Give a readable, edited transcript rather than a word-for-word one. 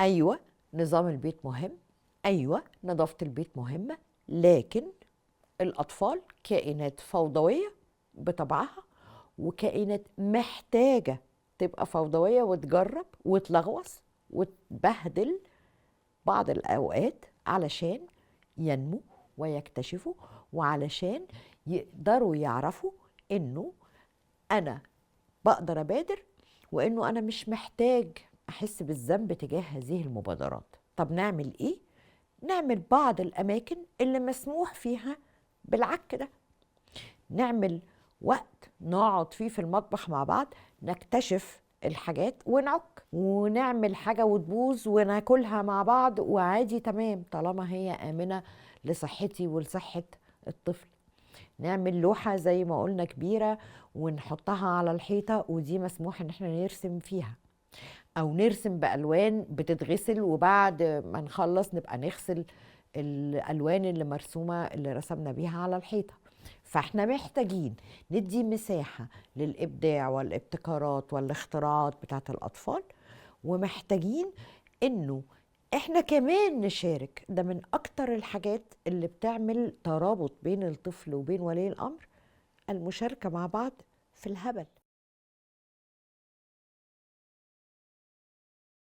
أيوة نظام البيت مهم، أيوة نظافة البيت مهمة، لكن الأطفال كائنات فوضوية بطبعها، وكائنات محتاجة تبقى فوضوية وتجرب وتلغوص وتبهدل بعض الأوقات علشان ينمو ويكتشفوا، وعلشان يقدروا يعرفوا إنه أنا بقدر أبادر، وإنه أنا مش محتاج أحس بالذنب تجاه هذه المبادرات. طب نعمل إيه؟ نعمل بعض الأماكن اللي مسموح فيها بالعك ده، نعمل وقت نقعد فيه في المطبخ مع بعض نكتشف الحاجات ونعك، ونعمل حاجة وتبوظ وناكلها مع بعض وعادي تمام طالما هي آمنة لصحتي ولصحة الطفل. نعمل لوحة زي ما قلنا كبيرة ونحطها على الحيطة، ودي مسموح ان احنا نرسم فيها، او نرسم بألوان بتتغسل وبعد ما نخلص نبقى نغسل الألوان اللي مرسومة اللي رسمنا بيها على الحيطة. فاحنا محتاجين ندي مساحة للإبداع والابتكارات والاختراعات بتاعت الأطفال، ومحتاجين إنه احنا كمان نشارك. ده من أكتر الحاجات اللي بتعمل ترابط بين الطفل وبين ولي الأمر، المشاركة مع بعض في الهبل.